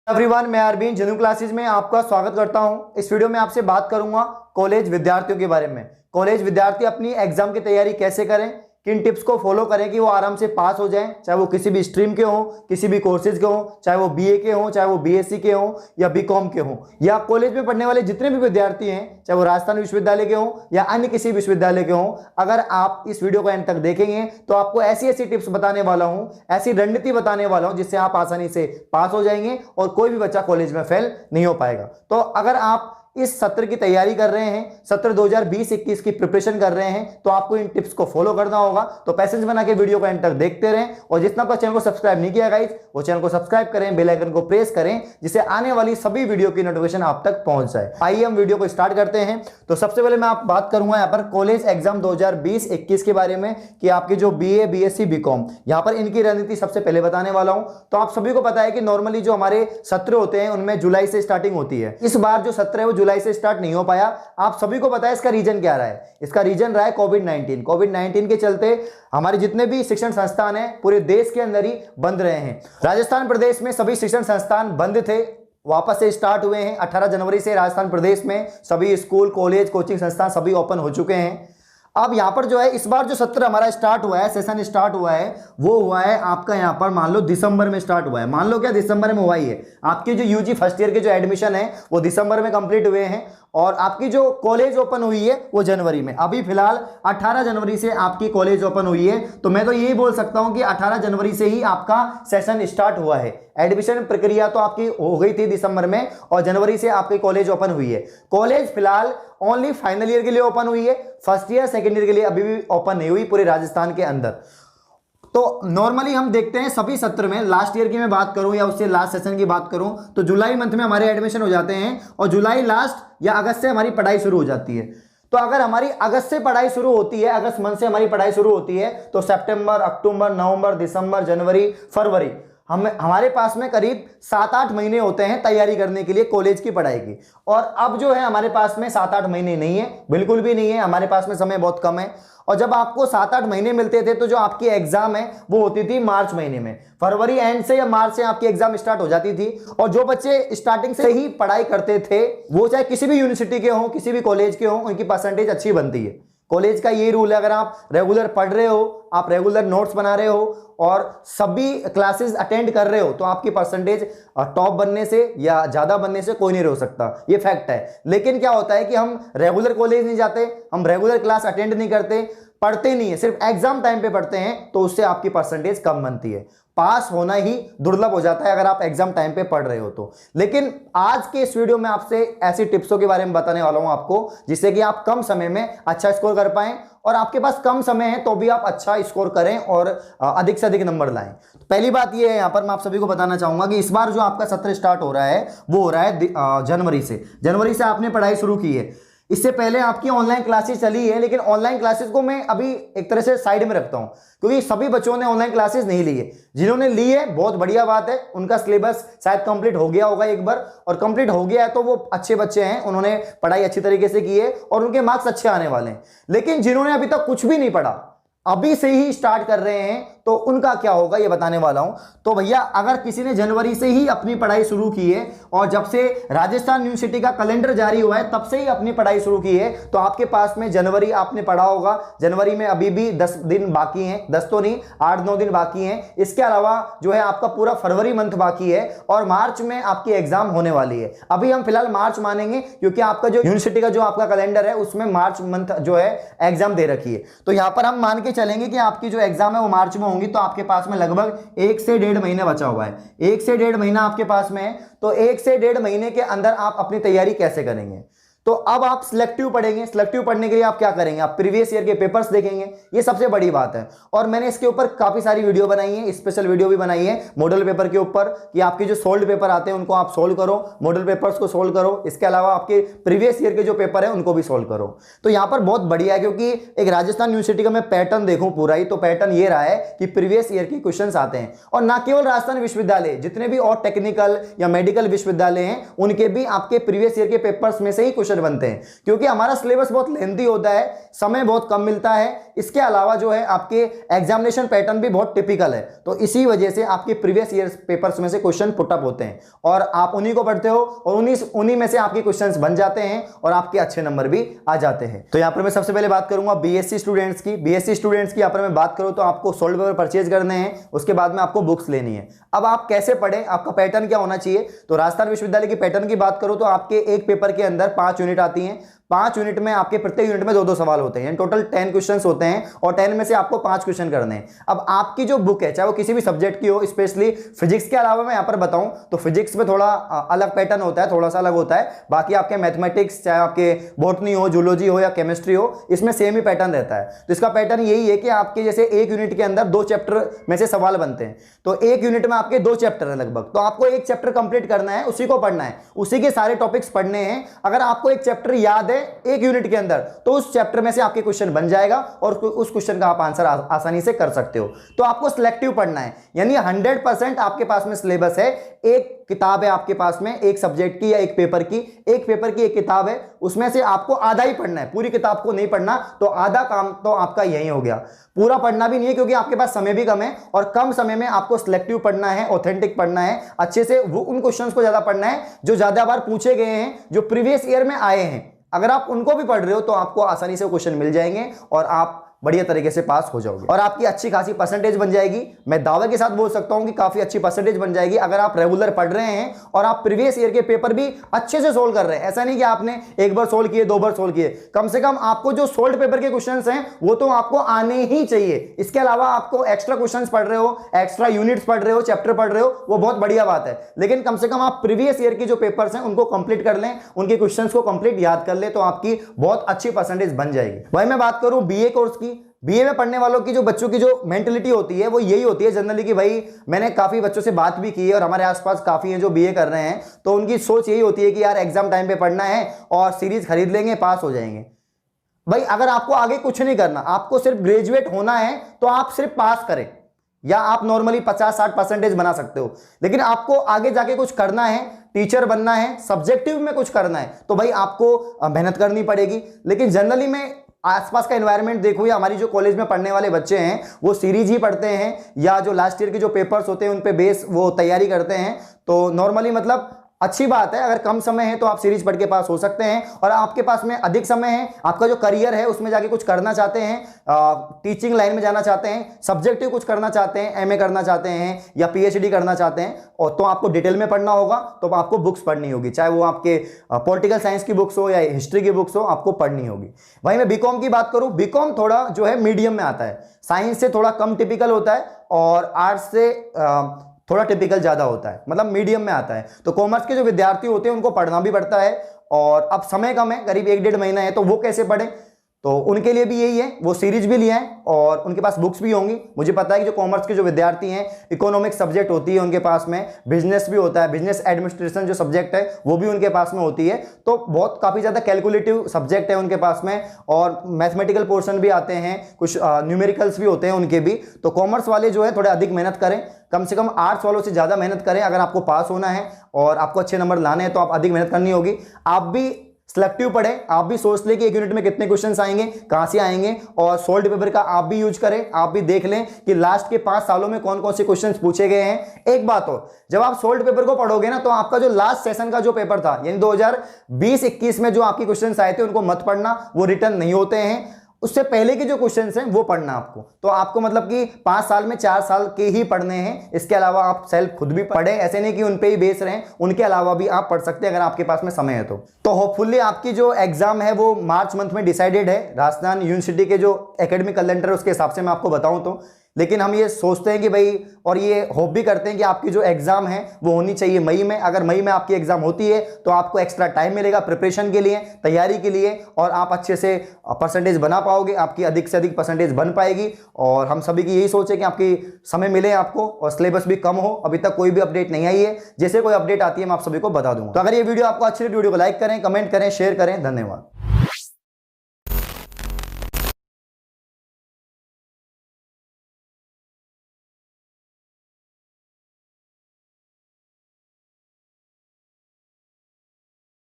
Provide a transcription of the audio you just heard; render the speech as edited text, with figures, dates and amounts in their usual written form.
Everyone, मैं अरविंद जनू classes में आपका स्वागत करता हूं। इस वीडियो में आपसे बात करूंगा कॉलेज विद्यार्थियों के बारे में। कॉलेज विद्यार्थी अपनी एग्जाम की तैयारी कैसे करें, किन टिप्स को फॉलो करें कि वो आराम से पास हो जाएं, चाहे वो किसी भी स्ट्रीम के हों, किसी भी कोर्सेज के हों, चाहे वो बीए के हों, चाहे वो बीएससी के हों या बीकॉम के हों, या कॉलेज में पढ़ने वाले जितने भी विद्यार्थी हैं, चाहे वो राजस्थान विश्वविद्यालय के हों या अन्य किसी विश्वविद्यालय के हों। अगर आप इस वीडियो को एंड तक देखेंगे तो आपको ऐसी ऐसी टिप्स बताने वाला हूं, ऐसी रणनीति बताने वाला हूं जिससे आप आसानी से पास हो जाएंगे और कोई भी बच्चा कॉलेज में फेल नहीं हो पाएगा। तो अगर आप इस सत्र की तैयारी कर रहे हैं, सत्र 2020-21 की प्रिपरेशन कर रहे हैं, तो आपको इन टिप्स को फॉलो करना होगा। तो पैसेज बना के वीडियो को एंड तक देखते रहें और जितना तो चैनल को सब्सक्राइब नहीं किया गाइस, वो चैनल को सब्सक्राइब करें, बेल आइकन को प्रेस करें, जिससे आने वाली सभी वीडियो की नोटिफिकेशन आप तक पहुंच जाए। आइए हम वीडियो को स्टार्ट करते हैं। तो सबसे पहले मैं आप बात करूंगा यहाँ पर कॉलेज एग्जाम 2020-21 के बारे में कि आपके जो बीए, बीएससी, बीकॉम, यहाँ पर इनकी रणनीति सबसे पहले बताने वाला हूं। तो आप सभी को पता है कि नॉर्मली जो हमारे सत्र होते हैं उनमें जुलाई से स्टार्टिंग होती है। इस बार जो सत्र है वो जुलाई से स्टार्ट नहीं हो पाया। आप सभी को पता है इसका रीजन क्या रहा है। इसका रीजन रहा है कोविड-19 के चलते हमारे जितने भी शिक्षण संस्थान हैं पूरे देश के अंदर ही बंद रहे हैं। राजस्थान प्रदेश में सभी शिक्षण संस्थान बंद थे, वापस से स्टार्ट हुए हैं। 18 जनवरी से राजस्थान प्रदेश में सभी स्कूल, कॉलेज, कोचिंग संस्थान सभी ओपन हो चुके हैं। अब यहां पर जो है इस बार जो सत्र हमारा स्टार्ट हुआ है, सेशन स्टार्ट हुआ है, वो हुआ है आपका यहां पर मान लो दिसंबर में स्टार्ट हुआ है। मान लो क्या दिसंबर में हुआ ही है। आपकी जो यूजी फर्स्ट ईयर के जो एडमिशन है वो दिसंबर में कंप्लीट हुए हैं और आपकी जो कॉलेज ओपन हुई है वो जनवरी में। अभी फिलहाल 18 जनवरी से आपकी कॉलेज ओपन हुई है। तो मैं तो यही बोल सकता हूं कि 18 जनवरी से ही आपका सेशन स्टार्ट हुआ है। एडमिशन प्रक्रिया तो आपकी हो गई थी दिसंबर में और जनवरी से आपकी कॉलेज ओपन हुई है। कॉलेज फिलहाल ओनली फाइनल ईयर के लिए ओपन हुई है, फर्स्ट ईयर, सेकेंड ईयर के लिए अभी भी ओपन नहीं हुई पूरे राजस्थान के अंदर। तो नॉर्मली हम देखते हैं सभी सत्र में, लास्ट ईयर की मैं बात करूं या उससे लास्ट सेशन की बात करूं, तो जुलाई मंथ में हमारे एडमिशन हो जाते हैं और जुलाई लास्ट या अगस्त से हमारी पढ़ाई शुरू हो जाती है। तो अगर हमारी अगस्त से पढ़ाई शुरू होती है, अगस्त मंथ से हमारी पढ़ाई शुरू होती है, तो सितंबर, अक्टूबर, नवंबर, दिसंबर, जनवरी, फरवरी, हमारे पास में करीब 7-8 महीने होते हैं तैयारी करने के लिए कॉलेज की पढ़ाई की। और अब जो है हमारे पास में 7-8 महीने नहीं है, बिल्कुल भी नहीं है। हमारे पास में समय बहुत कम है। और जब आपको 7-8 महीने मिलते थे तो जो आपकी एग्जाम है वो होती थी मार्च महीने में। फरवरी एंड से या मार्च से आपकी एग्जाम स्टार्ट हो जाती थी। और जो बच्चे स्टार्टिंग से ही पढ़ाई करते थे वो चाहे किसी भी यूनिवर्सिटी के हों, किसी भी कॉलेज के हों, उनकी परसेंटेज अच्छी बनती है। कॉलेज का ये रूल है, अगर आप रेगुलर पढ़ रहे हो, आप रेगुलर नोट्स बना रहे हो और सभी क्लासेस अटेंड कर रहे हो, तो आपकी परसेंटेज टॉप बनने से या ज्यादा बनने से कोई नहीं रोक सकता, ये फैक्ट है। लेकिन क्या होता है कि हम रेगुलर कॉलेज नहीं जाते, हम रेगुलर क्लास अटेंड नहीं करते, पढ़ते नहीं है, सिर्फ एग्जाम टाइम पे पढ़ते हैं, तो उससे आपकी परसेंटेज कम बनती है। पास होना ही दुर्लभ हो जाता है अगर आप एग्जाम टाइम पे पढ़ रहे हो तो। लेकिन आज के इस वीडियो में आपसे ऐसी टिप्सों के बारे में बताने वाला हूं आपको, जिससे कि आप कम समय में अच्छा स्कोर कर पाएं और आपके पास कम समय है तो भी आप अच्छा स्कोर करें और अधिक से अधिक नंबर लाएं। तो पहली बात ये है, यहां पर मैं आप सभी को बताना चाहूंगा कि इस बार जो आपका सत्र स्टार्ट हो रहा है वो हो रहा है जनवरी से आपने पढ़ाई शुरू की है। इससे पहले आपकी ऑनलाइन क्लासेस चली है, लेकिन ऑनलाइन क्लासेस को मैं अभी एक तरह से साइड में रखता हूं क्योंकि सभी बच्चों ने ऑनलाइन क्लासेस नहीं ली है। जिन्होंने ली है बहुत बढ़िया बात है, उनका सिलेबस शायद कंप्लीट हो गया होगा एक बार, और कंप्लीट हो गया है तो वो अच्छे बच्चे हैं, उन्होंने पढ़ाई अच्छी तरीके से की है और उनके मार्क्स अच्छे आने वाले हैं। लेकिन जिन्होंने अभी तक कुछ भी नहीं पढ़ा, अभी से ही स्टार्ट कर रहे हैं, तो उनका क्या होगा ये बताने वाला हूं। तो भैया, अगर किसी ने जनवरी से ही अपनी पढ़ाई शुरू की है और जब से राजस्थान यूनिवर्सिटी का कैलेंडर जारी हुआ है तब से ही अपनी पढ़ाई शुरू की है, तो आपके पास में जनवरी आपने पढ़ा होगा। जनवरी में अभी भी 10 दिन बाकी हैं, 10 तो नहीं, 8-9 दिन बाकी हैं। इसके अलावा जो है आपका पूरा फरवरी मंथ बाकी है और मार्च में आपकी एग्जाम होने वाली है। अभी हम फिलहाल मार्च मानेंगे क्योंकि आपका जो यूनिवर्सिटी का जो आपका कैलेंडर है उसमें मार्च मंथ जो है एग्जाम दे रखी है। तो यहां पर हम मान के चलेंगे कि आपकी जो एग्जाम है वो मार्च में होंगी, तो आपके पास में लगभग 1 से 1.5 महीना बचा हुआ है। 1 से 1.5 महीना आपके पास में है, तो 1 से 1.5 महीने के अंदर आप अपनी तैयारी कैसे करेंगे। तो अब आप सिलेक्टिव पढ़ेंगे। सिलेक्टिव पढ़ने के लिए आप क्या करेंगे, आप प्रीवियस ईयर के पेपर्स देखेंगे, ये सबसे बड़ी बात है। और मैंने इसके ऊपर काफी सारी वीडियो बनाई है, स्पेशल वीडियो भी बनाई है मॉडल पेपर के ऊपर कि आपके जो सोल्ड पेपर आते हैं उनको आप सोल्व करो, मॉडल पेपर्स को सोल्व करो। इसके अलावा आपके प्रीवियस ईयर के जो पेपर है उनको भी सोल्व करो। तो यहां पर बहुत बढ़िया है क्योंकि एक राजस्थान यूनिवर्सिटी का मैं पैटर्न देखूं पूरा ही, तो पैटर्न ये रहा है कि प्रीवियस ईयर के क्वेश्चंस आते हैं। और ना केवल राजस्थान विश्वविद्यालय, जितने भी और टेक्निकल या मेडिकल विश्वविद्यालय हैं उनके भी आपके प्रीवियस ईयर के पेपर्स में से ही क्वेश्चन क्वेश्चन बनते हैं, क्योंकि हमारा सिलेबस बहुत लेंथी होता है, समय बहुत कम मिलता है। इसके अलावा जो है आपके एग्जामिनेशन पैटर्न भी बहुत टिपिकल है, तो इसी वजह से आपके प्रीवियस ईयर पेपर्स में से क्वेश्चन पुट अप होते हैं और आप उन्हीं को पढ़ते हो और उन्हीं में से आपके क्वेश्चंस बन जाते हैं और आपके अच्छे नंबर भी आ जाते हैं। तो यहां पर मैं सबसे पहले बात करूंगा बीएससी स्टूडेंट्स की। बीएससी स्टूडेंट्स की यहां पर मैं बात करूं तो आपको सोल्ड पेपर परचेज करने हैं, उसके बाद में आपको बुक्स लेनी है। अब आप कैसे पढ़ें, आपका पैटर्न क्या होना चाहिए? तो राजस्थान विश्वविद्यालय के पैटर्न की बात करूं तो आपके एक पेपर के अंदर 5 यूनिट आती हैं। 5 यूनिट में आपके प्रत्येक यूनिट में 2-2 सवाल होते हैं, टोटल 10 क्वेश्चंस होते हैं और 10 में से आपको 5 क्वेश्चन करने हैं। अब आपकी जो बुक है, चाहे वो किसी भी सब्जेक्ट की हो, स्पेशली फिजिक्स के अलावा मैं यहां पर बताऊं तो फिजिक्स में थोड़ा अलग पैटर्न होता है, थोड़ा सा अलग होता है। बाकी आपके मैथमेटिक्स, चाहे आपके बॉटनी हो, जूलॉजी हो या केमिस्ट्री हो, इसमें सेम ही पैटर्न रहता है। तो इसका पैटर्न यही है कि आपके जैसे एक यूनिट के अंदर 2 चैप्टर में से सवाल बनते हैं, तो एक यूनिट में आपके 2 चैप्टर है लगभग, तो आपको एक चैप्टर कंप्लीट करना है, उसी को पढ़ना है, उसी के सारे टॉपिक्स पढ़ने हैं। अगर आपको एक चैप्टर याद है एक यूनिट के अंदर, तो उस चैप्टर में से आपके क्वेश्चन बन जाएगा और उस क्वेश्चन का आप आंसर आसानी से कर सकते हो। तो आपको सिलेक्टिव पढ़ना है, यानी 100% आपके पास में सिलेबस है। एक किताब है आपके पास में, एक सब्जेक्ट की या एक पेपर की एक किताब है, उसमें से आपको आधा ही पढ़ना है, पूरी किताब को नहीं पढ़ना। तो आधा काम तो आपका यही हो गया, पूरा पढ़ना भी नहीं है क्योंकि आपके पास समय भी कम है और कम समय में आपको सिलेक्टिव पढ़ना है, ऑथेंटिक पढ़ना है, अच्छे से उन क्वेश्चंस को ज्यादा पढ़ना है जो ज्यादा बार पूछे गए हैं, जो प्रीवियस ईयर में आए हैं। अगर आप उनको भी पढ़ रहे हो तो आपको आसानी से क्वेश्चन मिल जाएंगे और आप बढ़िया तरीके से पास हो जाओगे और आपकी अच्छी खासी परसेंटेज बन जाएगी। मैं दावे के साथ बोल सकता हूं कि काफी अच्छी परसेंटेज बन जाएगी अगर आप रेगुलर पढ़ रहे हैं और आप प्रीवियस ईयर के पेपर भी अच्छे से सोल्व कर रहे हैं। ऐसा नहीं कि आपने एक बार सोल्व किए, 2 बार सोल्व किए, कम से कम आपको जो सोल्व पेपर के क्वेश्चंस हैं वो तो आपको आने ही चाहिए। इसके अलावा आपको एक्स्ट्रा क्वेश्चंस पढ़ रहे हो, एक्स्ट्रा यूनिट्स पढ़ रहे हो, चैप्टर पढ़ रहे हो, वो बहुत बढ़िया बात है, लेकिन कम से कम आप प्रीवियस ईयर की जो पेपर्स हैं उनको कंप्लीट कर लें, उनके क्वेश्चंस को कंप्लीट याद कर ले, तो आपकी बहुत अच्छी परसेंटेज बन जाएगी। भाई मैं बात करूं बीए कोर्स की, बीए में पढ़ने वालों की जो बच्चों की जो मेंटलिटी होती है वो यही होती है जनरली कि भाई मैंने काफी बच्चों से बात भी की है और हमारे आसपास काफी हैं जो बीए कर रहे हैं, तो उनकी सोच यही होती है कि यार एग्जाम टाइम पे पढ़ना है और सीरीज खरीद लेंगे, पास हो जाएंगे। भाई अगर आपको आगे कुछ नहीं करना, आपको सिर्फ ग्रेजुएट होना है, तो आप सिर्फ पास करें या आप नॉर्मली 50-60 परसेंटेज बना सकते हो, लेकिन आपको आगे जाके कुछ करना है, टीचर बनना है, सब्जेक्टिव में कुछ करना है, तो भाई आपको मेहनत करनी पड़ेगी। लेकिन जनरली मैं आसपास का एनवायरनमेंट देखो या हमारी जो कॉलेज में पढ़ने वाले बच्चे हैं वो सीरीज ही पढ़ते हैं या जो लास्ट ईयर के जो पेपर्स होते हैं उन पे बेस वो तैयारी करते हैं। तो नॉर्मली मतलब अच्छी बात है, अगर कम समय है तो आप सीरीज पढ़ के पास हो सकते हैं, और आपके पास में अधिक समय है, आपका जो करियर है उसमें जाके कुछ करना चाहते हैं, टीचिंग लाइन में जाना चाहते हैं, सब्जेक्टिव कुछ करना चाहते हैं, एमए करना चाहते हैं या पीएचडी करना चाहते हैं, और तो आपको डिटेल में पढ़ना होगा, तो आपको बुक्स पढ़नी होगी, चाहे वो आपके पॉलिटिकल साइंस की बुक्स हो या हिस्ट्री की बुक्स हो, आपको पढ़नी होगी। वहीं मैं बीकॉम की बात करूं, बीकॉम थोड़ा जो है मीडियम में आता है, साइंस से थोड़ा कम टिपिकल होता है और आर्ट्स से थोड़ा टिपिकल ज्यादा होता है, मतलब मीडियम में आता है। तो कॉमर्स के जो विद्यार्थी होते हैं उनको पढ़ना भी पड़ता है और अब समय कम है, करीब 1-1.5 महीना है, तो वो कैसे पढ़े? तो उनके लिए भी यही है, वो सीरीज भी लिए हैं और उनके पास बुक्स भी होंगी। मुझे पता है कि जो कॉमर्स के जो विद्यार्थी हैं, इकोनॉमिक्स सब्जेक्ट होती है उनके पास में, बिजनेस भी होता है, बिजनेस एडमिनिस्ट्रेशन जो सब्जेक्ट है वो भी उनके पास में होती है, तो बहुत काफ़ी ज़्यादा कैलकुलेटिव सब्जेक्ट है उनके पास में, और मैथमेटिकल पोर्शन भी आते हैं, कुछ न्यूमेरिकल्स भी होते हैं उनके भी। तो कॉमर्स वाले जो है थोड़े अधिक मेहनत करें, कम से कम आर्ट्स वालों से ज़्यादा मेहनत करें। अगर आपको पास होना है और आपको अच्छे नंबर लाने हैं तो आप अधिक मेहनत करनी होगी। आप भी सिलेक्टिव पढ़ें, आप भी सोच लें कि एक यूनिट में कितने क्वेश्चंस आएंगे, कहां से आएंगे, और सोल्ड पेपर का आप भी यूज करें, आप भी देख लें कि लास्ट के 5 सालों में कौन कौन से क्वेश्चंस पूछे गए हैं। एक बात और, जब आप सोल्ड पेपर को पढ़ोगे ना, तो आपका जो लास्ट सेशन का जो पेपर था, यानी 2020-21 में जो आपके क्वेश्चंस आए थे उनको मत पढ़ना, वो रिटर्न नहीं होते हैं। उससे पहले के जो क्वेश्चंस हैं वो पढ़ना आपको, तो आपको मतलब कि 5 साल में 4 साल के ही पढ़ने हैं। इसके अलावा आप सेल्फ खुद भी पढ़ें, ऐसे नहीं कि उन पे ही बेस रहें, उनके अलावा भी आप पढ़ सकते हैं अगर आपके पास में समय है तो होपफुली आपकी जो एग्जाम है वो मार्च मंथ में डिसाइडेड है। राजस्थान यूनिवर्सिटी के जो एकेडमिक कैलेंडर है उसके हिसाब से मैं आपको बताऊं तो, लेकिन हम ये सोचते हैं कि भाई, और ये होप भी करते हैं कि आपकी जो एग्जाम है वो होनी चाहिए मई में। अगर मई में आपकी एग्जाम होती है तो आपको एक्स्ट्रा टाइम मिलेगा प्रिपरेशन के लिए, तैयारी के लिए, और आप अच्छे से परसेंटेज बना पाओगे, आपकी अधिक से अधिक परसेंटेज बन पाएगी। और हम सभी की यही सोच है कि आपकी समय मिले आपको और सिलेबस भी कम हो। अभी तक कोई भी अपडेट नहीं आई है, जैसे कोई अपडेट आती है मैं आप सभी को बता दूंगा। तो अगर ये वीडियो आपको अच्छी लगी, वीडियो को लाइक करें, कमेंट करें, शेयर करें। धन्यवाद।